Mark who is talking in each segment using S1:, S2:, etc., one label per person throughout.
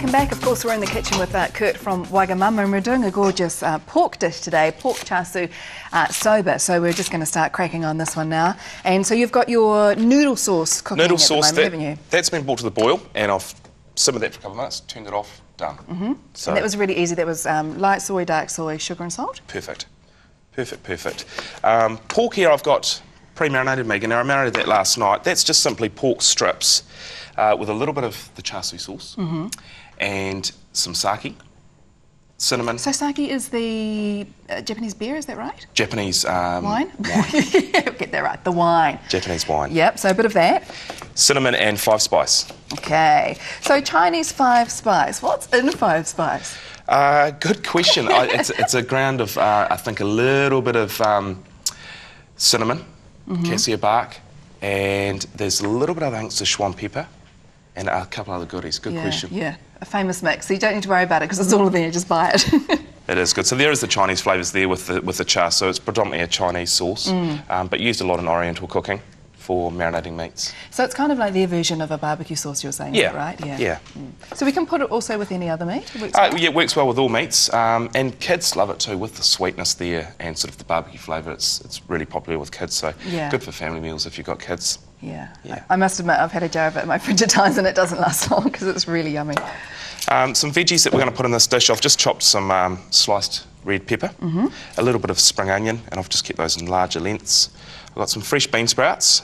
S1: welcome back. Of course, we're in the kitchen with Kurt from Wagamama, and we're doing a gorgeous pork dish today, pork Char Sui Soba. So we're just going to start cracking on this one now. And so you've got your noodle sauce cooking at the moment, haven't you?
S2: That's been brought to the boil, and I've simmered that for a couple of minutes, turned it off, done. So
S1: and that was really easy. That was light soy, dark soy, sugar and salt?
S2: Perfect. Perfect, perfect. Pork here I've got pre-marinated, Megan. Now I marinated that last night. That's just simply pork strips with a little bit of the char siu sauce and some sake, cinnamon.
S1: So sake is the Japanese beer, is that right?
S2: Japanese
S1: wine?
S2: Wine.
S1: Get that right, the wine.
S2: Japanese wine.
S1: Yep, so a bit of that.
S2: Cinnamon and 5 spice.
S1: Okay, so Chinese 5 spice. What's in 5 spice?
S2: Good question. It's a ground of, I think, a little bit of cinnamon, cassia bark, and there's a little bit of, I think, Sichuan pepper, and a couple other goodies. Good question.
S1: Yeah, a famous mix. So you don't need to worry about it because it's all in there. Just buy it.
S2: It is good. So there is the Chinese flavours there with the char. So it's predominantly a Chinese sauce, but used a lot in Oriental cooking for marinating meats.
S1: So it's kind of like their version of a barbecue sauce, you're saying,
S2: yeah,
S1: right?
S2: Yeah.
S1: So we can put it also with any other meat?
S2: Yeah, it works well with all meats, and kids love it too, with the sweetness there and sort of the barbecue flavour. It's really popular with kids, so good for family meals if you've got kids.
S1: Yeah. I must admit, I've had a jar of it in my fridge at times and it doesn't last long because it's really yummy.
S2: Some veggies that we're going to put in this dish, I've just chopped some sliced red pepper, a little bit of spring onion, and I've just kept those in larger lengths. I've got some fresh bean sprouts,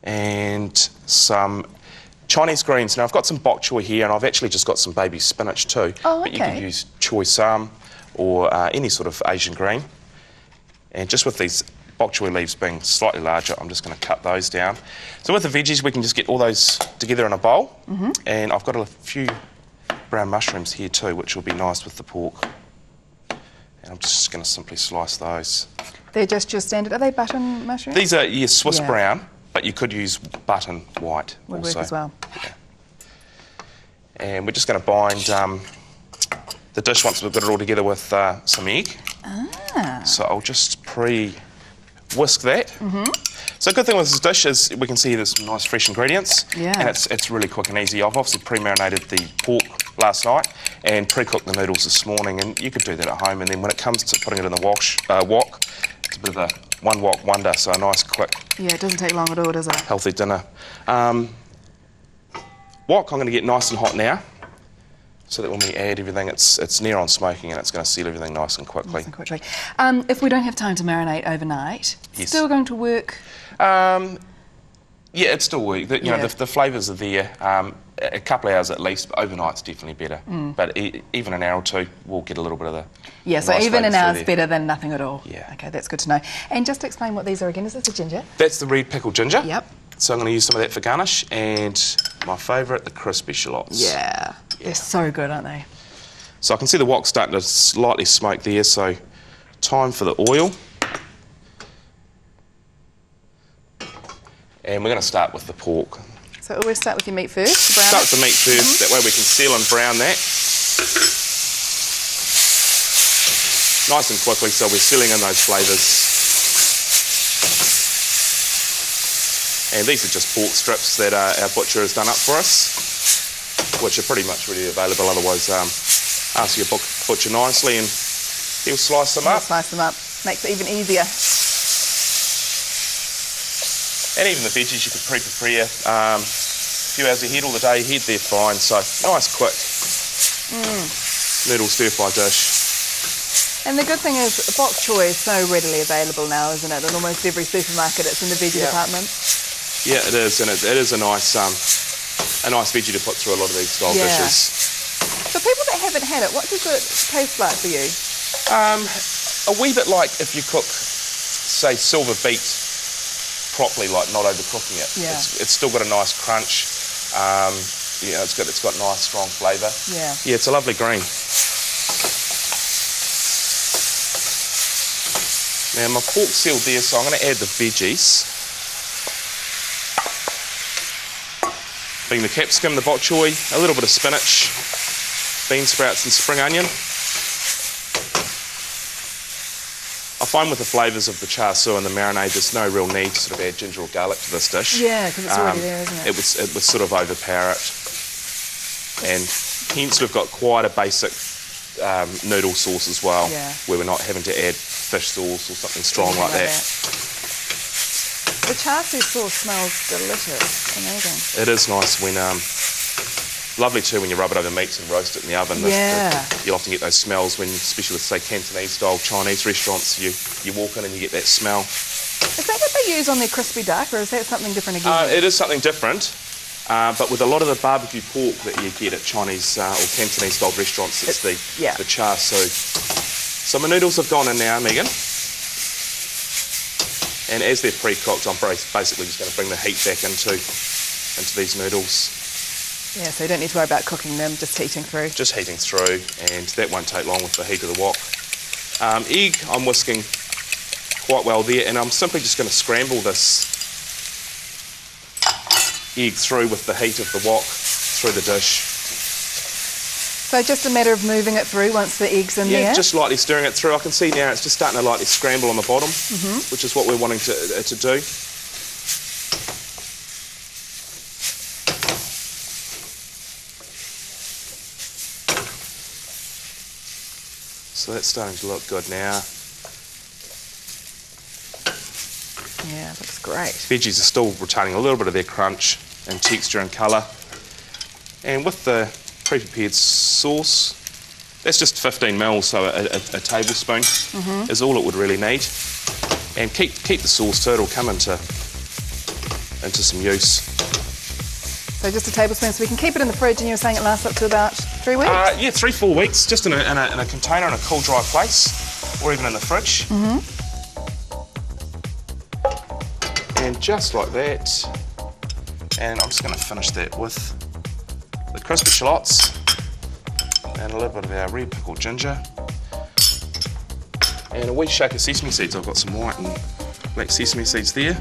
S2: and some Chinese greens. Now I've got some bok choy here, and I've actually just got some baby spinach too.
S1: Oh, okay.
S2: But you can use choy sam or any sort of Asian green. And just with these bok choy leaves being slightly larger, I'm just going to cut those down. So with the veggies, we can just get all those together in a bowl. And I've got a few brown mushrooms here too, which will be nice with the pork. And I'm just going to simply slice those.
S1: They're just your standard, are they button mushrooms?
S2: These are, Swiss brown. But you could use button white
S1: Would
S2: also.
S1: work as well.
S2: Yeah. And we're just going to bind the dish once we've got it all together with some egg. So I'll just pre-whisk that. So a good thing with this dish is we can see there's some nice fresh ingredients. And it's really quick and easy. I've obviously pre-marinated the pork last night and pre-cooked the noodles this morning, and you could do that at home, and then when it comes to putting it in the wok, it's a bit of a one wok wonder, so a nice quick.
S1: Yeah, it doesn't take long at all, does it?
S2: Healthy dinner. Wok I'm going to get nice and hot now, so that when we add everything, it's near on smoking, and it's going to seal everything nice and quickly.
S1: If we don't have time to marinate overnight, still going to work?
S2: Yeah, it still works. You know, the flavours are there. A couple of hours at least, but overnight's definitely better. But even an hour or two, we'll get a little bit of the
S1: so
S2: nice
S1: even an hour is
S2: there.
S1: better than nothing at all.
S2: Yeah.
S1: Okay, that's good to know. And just to explain what these are again, is this the ginger?
S2: That's the red pickled ginger.
S1: Yep.
S2: So I'm going to use some of that for garnish, and my favourite, the crispy shallots.
S1: Yeah, they're so good, aren't they?
S2: So I can see the wok starting to slightly smoke there, so time for the oil. And we're going to start with the pork.
S1: So always start with your meat first, brown
S2: Start with the meat first, that way we can seal and brown that. Nice and quickly, so we're sealing in those flavours. And these are just pork strips that our butcher has done up for us, which are pretty much ready available. Otherwise, ask your butcher nicely and he'll slice them up.
S1: Slice them up, makes it even easier.
S2: And even the veggies you could pre-prepare a few hours ahead, all the day ahead, they're fine. So nice, quick noodle stir-fry dish.
S1: And the good thing is bok choy is so readily available now, isn't it? In almost every supermarket, it's in the veggie department.
S2: Yeah, it is, and it is a nice veggie to put through a lot of these style dishes.
S1: For people that haven't had it, what does it taste like for you?
S2: A wee bit like if you cook, say, silver beet properly, like not overcooking it. It's still got a nice crunch. It's got nice strong flavour. Yeah, it's a lovely green. Now my pork's sealed there, so I'm going to add the veggies. Being the capsicum, the bok choy, a little bit of spinach, bean sprouts and spring onion. I find with the flavours of the char siu and the marinade, there's no real need to sort of add ginger or garlic to this dish.
S1: Yeah, because it's already there, isn't it?
S2: It would sort of overpower it. And hence we've got quite a basic noodle sauce as well, where we're not having to add fish sauce or something strong like that.
S1: The char siu sauce smells delicious. Amazing.
S2: It is nice when, lovely too when you rub it over the meats and roast it in the oven. You'll often get those smells when, especially with, say, Cantonese-style Chinese restaurants, you walk in and you get that smell.
S1: Is that what they use on their crispy duck, or is that something different again?
S2: It is something different, but with a lot of the barbecue pork that you get at Chinese or Cantonese-style restaurants, it's the char siu. So my noodles have gone in now, Megan. And as they're pre-cooked, I'm basically just going to bring the heat back into these noodles.
S1: Yeah, so you don't need to worry about cooking them, just heating through. Just
S2: heating through, and that won't take long with the heat of the wok. Egg, I'm whisking quite well there, and I'm simply just going to scramble this egg through with the heat of the wok through the dish.
S1: So just a matter of moving it through once the egg's in there?
S2: Yeah, just lightly stirring it through. I can see now it's just starting to lightly scramble on the bottom, which is what we're wanting to do. So that's starting to look good now.
S1: Yeah, it looks great.
S2: Veggies are still retaining a little bit of their crunch and texture and colour. And with the pre-prepared sauce, that's just 15 ml, so a tablespoon is all it would really need. And keep the sauce too, it'll come into some use.
S1: So just a tablespoon, so we can keep it in the fridge, and you were saying it lasts up to about 3 weeks?
S2: Yeah, 3-4 weeks, just in a container in a cool, dry place, or even in the fridge. And just like that. And I'm just going to finish that with the crispy shallots and a little bit of our red pickled ginger and a wee shake of sesame seeds. I've got some white and black sesame seeds there.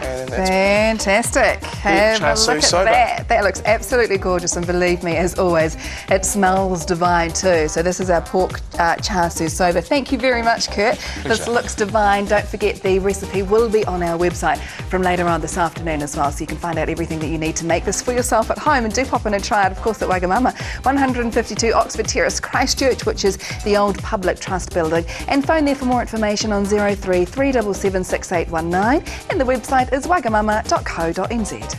S2: And that's
S1: fantastic. Have a look at that. That looks absolutely gorgeous, and believe me, as always, it smells divine too. So this is our pork char siu soba. Thank you very much, Kurt.
S2: Pleasure.
S1: This looks divine. Don't forget, the recipe will be on our website from later on this afternoon as well, so you can find out everything that you need to make this for yourself at home. And do pop in and try it, of course, at Wagamama, 152 Oxford Terrace, Christchurch, which is the old Public Trust building. And phone there for more information on 03 377 6819, and the website is wagamama.co.nz.